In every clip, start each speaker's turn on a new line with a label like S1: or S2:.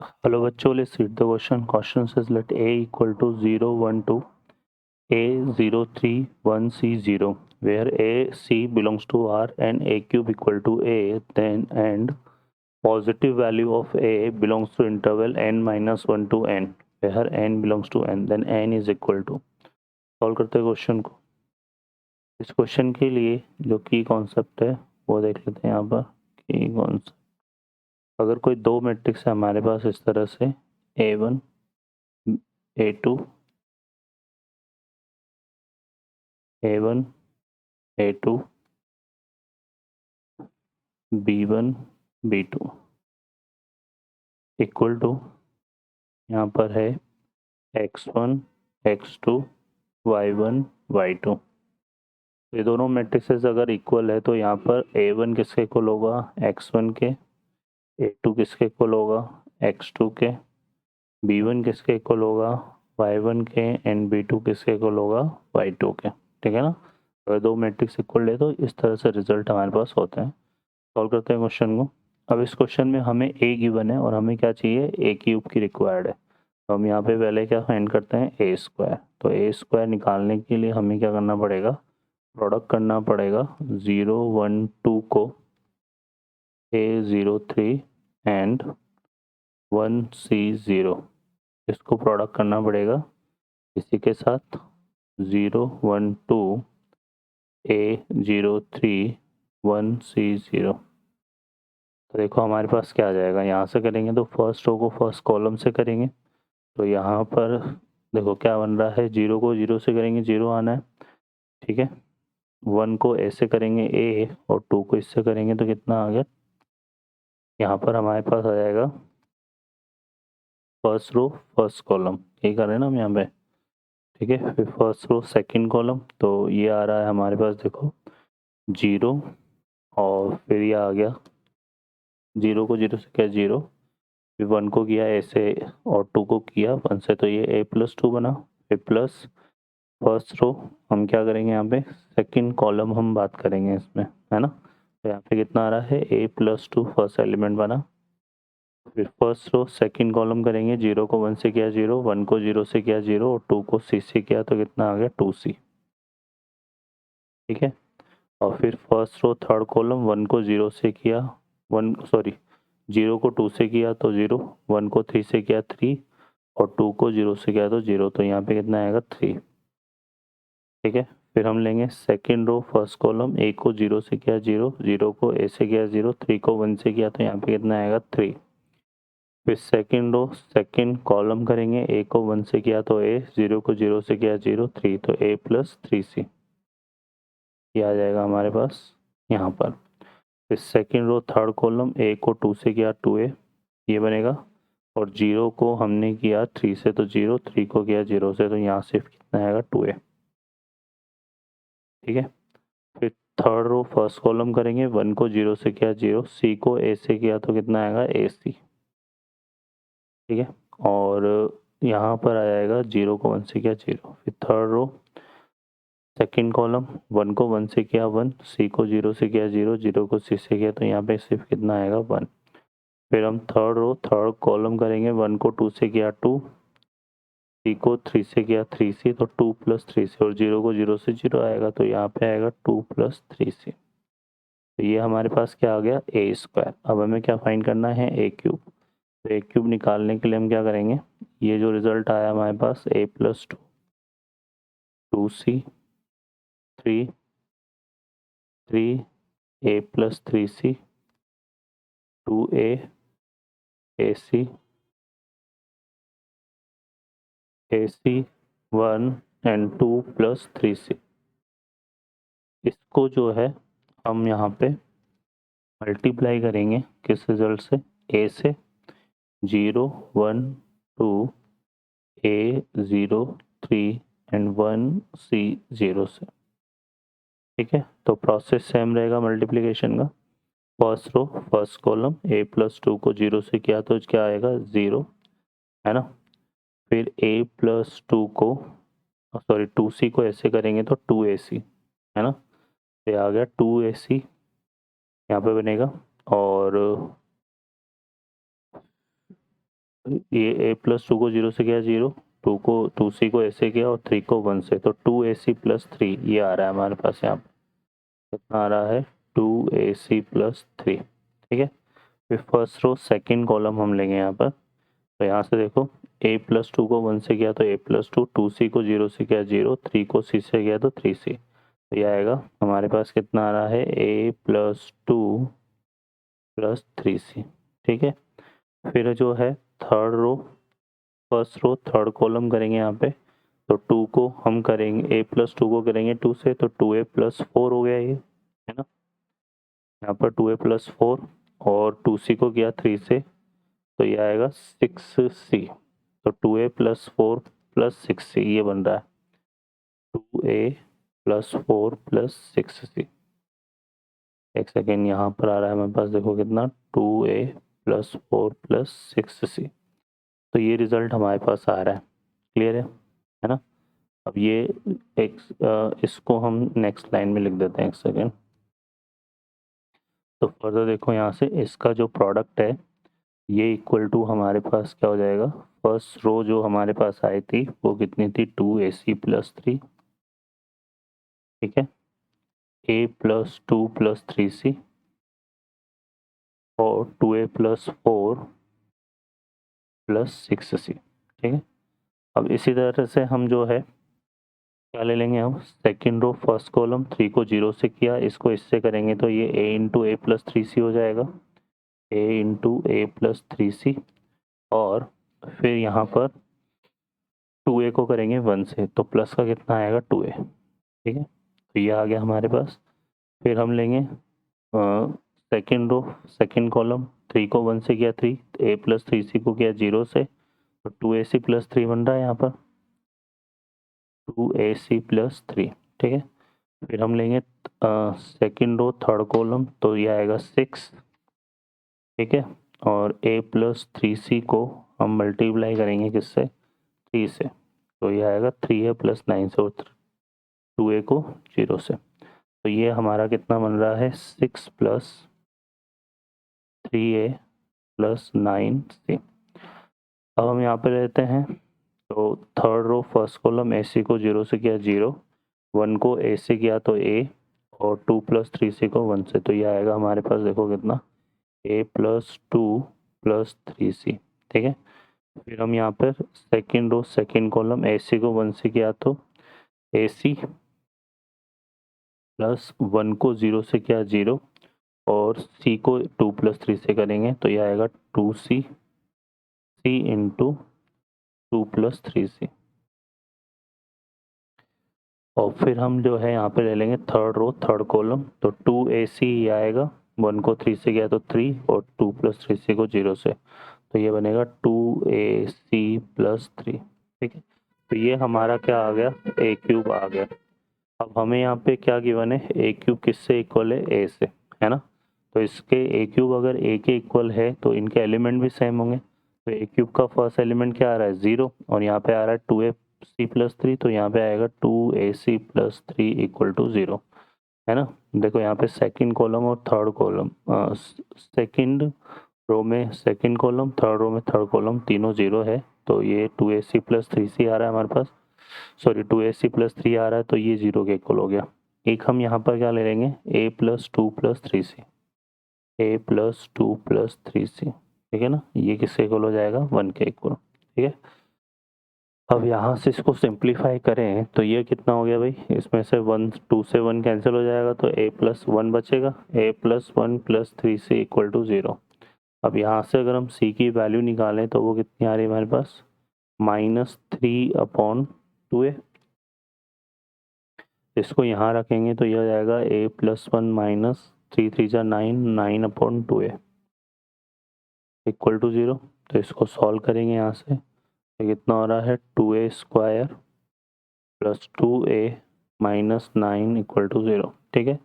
S1: Hello bachcho, let's read the question. Question says let A equal to 0, 1, 2, A 0, 3, 1, C 0, where A, C belongs to R and A cube equal to A, then and positive value of A belongs to interval n minus 1 to n, where n belongs to n, then n is equal to. Solve करते हैं question को. इस question के लिए जो की concept है वो देख लेते हैं यहाँ पर. की कॉन्सेप्ट, अगर कोई दो मैट्रिक्स है हमारे पास इस तरह से A1 A2 A1 A2 B1 B2 equal to यहाँ पर है x1 x2 y1 y2. ये दोनों मैट्रिसेस अगर इक्वल है तो यहाँ पर A1 किसके इक्वल होगा x1 के, A2 किसके इक्वल होगा x2 के, B1 किसके इक्वल होगा y1 के एंड B2 किसके इक्वल होगा y2 के. ठीक है ना. अगर दो मैट्रिक्स इक्वल है तो इस तरह से रिजल्ट हमारे पास होते हैं. सॉल्व करते हैं क्वेश्चन को. अब इस क्वेश्चन में हमें a गिवन है और हमें क्या चाहिए a क्यूब की रिक्वायर्ड है. तो हम यहाँ पे पहले क्या फाइंड करते हैं a स्क्वायर. तो a स्क्वायर निकालने के लिए हमें क्या करना पड़ेगा, प्रोडक्ट करना पड़ेगा 0, 1, 2 को A03 एंड 1C0, इसको प्रोडक्ट करना पड़ेगा इसी के साथ 0, 1, 2 A03 1C0. तो देखो हमारे पास क्या आ जाएगा, यहाँ से करेंगे तो फर्स्ट रो को फर्स्ट कॉलम से करेंगे. तो यहाँ पर देखो क्या बन रहा है, 0 को 0 से करेंगे 0 आना है. ठीक है. 1 को ऐसे करेंगे A और 2 को इससे करेंगे तो कितना आ गया. यहाँ पर हमारे पास आ जाएगा फर्स्ट रो फर्स्ट कॉलम, यही कर रहे हैं ना हम यहाँ पे. ठीक है. फिर फर्स्ट रो सेकंड कॉलम, तो ये आ रहा है हमारे पास देखो 0 और फिर ये आ गया 0 को 0 से क्या 0, फिर 1 को किया ऐसे और 2 को किया 1 से, तो ये A+2 बना. फिर प्लस फर्स्ट रो हम क्या करेंगे यहाँ पे सेकंड कॉलम हम बात करेंगे इसमें, है ना. तो यहाँ पे कितना आ रहा है A+2 फर्स्ट एलिमेंट बना. फिर फर्स्ट रो सेकंड कॉलम करेंगे, 0 को 1 से किया 0, 1 को 0 से किया 0 और 2 को C से किया तो कितना आ गया 2C. ठीक है. और फिर फर्स्ट रो थर्ड कॉलम 1 को 0 से किया 0 को 2 से किया तो 0, 1 को 3 से किया 3 और 2 को 0 से किया तो 0, तो यहाँ पे कितना आएगा 3. ठीक है. फिर हम लेंगे second row first column, A को 0 से किया 0, 0 को A से किया 0, 3 को 1 से किया तो यहाँ पे कितना आएगा 3. फिर सेकंड रो सेकंड कॉलम करेंगे, A को 1 से किया तो A, 0 को 0 से किया 0, 3 तो A+3C, ये आ जाएगा हमारे पास यहाँ पर. फिर second row third column, A को 2 से किया 2A, ये बनेगा. और 0 को हमने किया 3 से तो 0, 3 को किया 0 से तो यहाँ सिर्फ कितना आएगा 2A. ठीक है. फिर थर्ड रो फर्स्ट कॉलम करेंगे, 1 को 0 से किया 0, C को A से किया तो कितना आएगा AC. ठीक है. और यहाँ पर आ जाएगा 0 को 1 से किया 0. फिर थर्ड रो सेकंड कॉलम, 1 को 1 से किया 1, C को 0 से किया 0, 0 को C से किया तो यहाँ पे सिर्फ कितना आएगा 1. फिर हम थर्ड रो थर्ड कॉलम करेंगे, 1 को 2 से किया 2, C को 3 से किया 3C तो 2 + 3C और 0 को 0 से 0 आएगा तो यहाँ पे आएगा 2 + 3C. तो ये हमारे पास क्या आ गया A स्क्वायर. अब हमें क्या फाइंड करना है A क्यूब. तो A क्यूब निकालने के लिए हम क्या करेंगे, ये जो रिजल्ट आया हमारे पास A+2 2C 3 3A+3C 2A AC AC 1 and 2 + 3C. इसको जो है हम यहाँ पे मल्टीप्लाई करेंगे किस रिजल्ट से, A से 0 1 2 A03 एंड 1C0 से. ठीक है. तो प्रोसेस सेम रहेगा मल्टीप्लिकेशन का. First row first column A+2 को 0 से किया तो क्या आएगा 0, है ना. फिर A+2 को 2C को ऐसे करेंगे तो 2AC, है ना. तो ये आ गया 2AC यहाँ पे बनेगा. और ये a प्लस 2 को 0 से किया 0, 2c को ऐसे किया और 3 को 1 से, तो 2ac प्लस 3 ये आ रहा है हमारे पास। यहाँ पे कितना आ रहा है 2ac प्लस 3। ठीक है, फिर फर्स्ट रो सेकेंड कॉलम हम लेंगे यहाँ पर। तो यहाँ से देखो a प्लस 2 को 1 से किया तो a प्लस 2, 2c को 0 से किया 0, 3 को c से किया तो 3c। तो ये आएगा हमारे पास कितना आ रहा है a प्लस 2 प्लस 3c। ठीक है, फिर जो है third row, first row third column करेंगे यहाँ पे। तो 2 को हम करेंगे a प्लस 2 को करेंगे 2 से, तो 2a प्लस 4 हो गया ये, है ना। यहाँ पर 2a प्लस 4 और 2c को किया 3 से, तो ये आएगा 6c। तो 2a प्लस 4 प्लस 6c ये बन रहा है 2a प्लस 4 प्लस 6c। एक सेकेंड, यहाँ पर आ रहा है मेरे पास, देखो कितना 2a प्लस 4 प्लस 6c। तो ये रिजल्ट हमारे पास आ रहा है। क्लियर है ना। अब ये इसको हम नेक्स्ट लाइन में लिख देते हैं, एक सेकेंड। तो फर्दर देखो यहाँ से इसका जो प्रोडक्ट है ये इक्वल टू हमारे पास क्या हो जाएगा, फर्स्ट रो जो हमारे पास आई थी वो कितनी थी 2ac प्लस 3। ठीक है, a प्लस 2 प्लस 3c और 2a प्लस 4 प्लस 6c। ठीक है, अब इसी तरह से हम जो है क्या ले लेंगे, हम सेकेंड रो फर्स्ट कॉलम 3 को 0 से किया, इसको इससे करेंगे तो ये a into A plus 3c हो जाएगा, a into A plus 3c। और फिर यहाँ पर 2a को करेंगे 1 से, तो प्लस का कितना आएगा 2a। ठीक है, तो ये आ गया हमारे पास। फिर हम लेंगे सेकेंड रो सेकेंड कॉलम, 3 को 1 से किया 3, a प्लस 3c को किया 0 से, तो 2ac प्लस 3 बन रहा है यहाँ पर 2ac प्लस 3। ठीक है, फिर हम लेंगे सेकेंड रो थर्ड कॉलम, तो ये आएगा 6। ठीक है, और a प्लस 3c को हम मल्टीप्लाई करेंगे किससे 3 से, तो ये आएगा 3a प्लस 9 से और 2a को 0 से। तो ये हमारा कितना बन रहा है 6 प्लस 3a प्लस 9c। अब हम यहाँ पे लेते हैं, तो third row first column ac को 0 से किया 0, 1 को a से किया तो a, और 2 प्लस 3c को 1 से, तो ये आएगा हमारे पास देखो कितना a प्लस 2 प्लस 3c। ठीक है, फिर हम यहाँ पर second row second column ac को 1 से किया तो ac प्लस 1 को 0 से किया 0, और c को 2 प्लस 3 से करेंगे तो ये आएगा 2c, c into 2 plus 3c। और फिर हम जो है यहाँ पे ले लेंगे थर्ड रो थर्ड कॉलम, तो 2ac ही आएगा, 1 को 3 से किया तो 3 और 2 प्लस 3c को 0 से, तो ये बनेगा 2ac प्लस 3। ठीक है, तो ये हमारा क्या आ गया a क्यूब आ गया। अब हमें यहाँ पे क्या गिवन है, a क्यूब किससे इक्वल है a से, है ना। तो इसके a क्यूब अगर a के इक्वल है तो इनके एलिमेंट भी सेम होंगे। तो a क्यूब का फर्स्ट एलिमेंट क्या आ रहा है 0, और यहाँ पे आ रहा है 2ac प्लस 3, तो यहाँ पे आएगा 2ac प्लस 3 इक्वल टू 0, है ना। देखो यहाँ पे सेकंड कॉलम और थर्ड कॉलम, सेकंड रो में सेकंड कॉलम, थर्ड रो में थर्ड कॉलम, तीनों 0 है, तो ये 2ac प्लस 3c आ रहा है हमारे पास, सॉरी 2ac प्लस 3 आ रहा है, तो ये 0 के इक्वल हो गया। एक हम यहाँ पर क्या ले लेंगे a plus 2 plus 3c, a plus 2 plus 3c। ठीक है ना, ये किसके इक्वल हो जाएगा 1 के इक्वल। ठीक है, अब यहाँ से इसको सिंप्लीफाई करें तो ये कितना हो गया भाई, इसमें से 1 2 से 1 कैंसिल हो जाएगा, तो a प्लस 1 बचेगा, a plus 1 plus 3c equal to 0। अब यहाँ से अगर हम c की वैल्यू निकालें तो वो कितनी आ रही है हमारे पास -3/2a। इसको यहाँ रखेंगे तो यह हो जाएगा a प्लस 1 माइनस 3 3 जा 9, 9/2a इक्वल टू 0। तो इसको सॉल्व करेंगे यहाँ से, तो कितना हो रहा है 2a square plus 2a minus 9 equal to 0। ठीक है,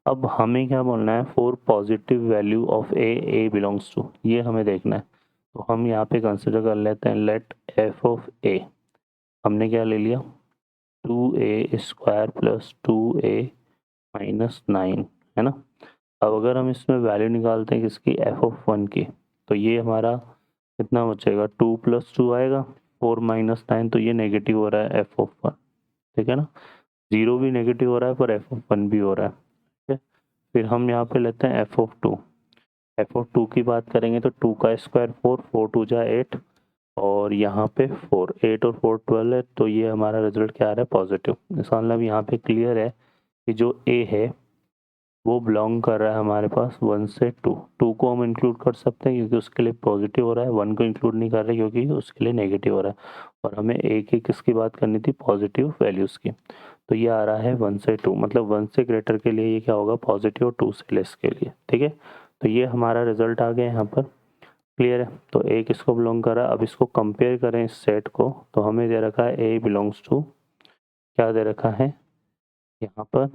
S1: अब हमें क्या बोलना है, for positive value of a belongs to, ये हमें देखना है। तो हम यहाँ पे कंसिडर कर लेते हैं लेट f ऑफ a, हमने क्या ले लिया 2a square plus 2a minus 9, है ना। अब अगर हम इसमें वैल्यू निकालते हैं किसकी f ऑफ 1 की, तो ये हमारा कितना बचेगा 2 + 2 आएगा 4 - 9, तो ये नेगेटिव हो रहा है एफ ऑफ 1, ठीक है ना। 0 भी नेगेटिव हो रहा है पर एफ ऑफ 1 भी हो रहा है, ठीक है। फिर हम यहाँ पे लेते हैं एफ ऑफ 2। एफ ऑफ 2 की बात करेंगे तो 2 का स्क्वायर 4, 4 2 जा 8, और यहाँ पे 4, 8 और 4 12 है, तो ये हमारा रिजल्ट क्या आ रहा है पॉजिटिव। इसका मतलब यहाँ पे क्लियर है कि जो ए है वो बिलोंग कर रहा है हमारे पास 1 से 2। 2 को हम इंक्लूड कर सकते हैं क्योंकि उसके लिए पॉजिटिव हो रहा है, 1 को इंक्लूड नहीं कर रहे क्योंकि उसके लिए नेगेटिव हो रहा है, और हमें एक ही किसकी बात करनी थी, पॉजिटिव वैल्यूज़ की। तो ये आ रहा है 1 से 2, मतलब 1 से ग्रेटर के लिए ये क्या होगा पॉजिटिव, 2 से लेस के लिए, ठीक है। तो ये हमारा रिजल्ट आ गया यहाँ पर, क्लियर है। तो ए किसको बिलोंग कर रहा है, अब इसको कंपेयर करें इस सेट को, तो हमें दे रखा है ए बिलोंग्स टू, क्या दे रखा है यहाँ पर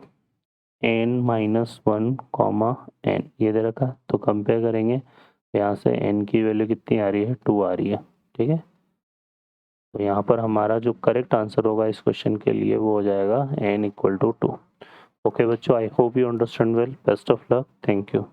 S1: n-1, n ये दे रखा है। तो कंपेयर करेंगे यहाँ से n की वैल्यू कितनी आ रही है, 2 आ रही है, ठीक है। तो यहाँ पर हमारा जो करेक्ट आंसर होगा इस क्वेश्चन के लिए वो हो जाएगा n = 2। ओके बच्चों, I hope you understand well, best of luck, thank you.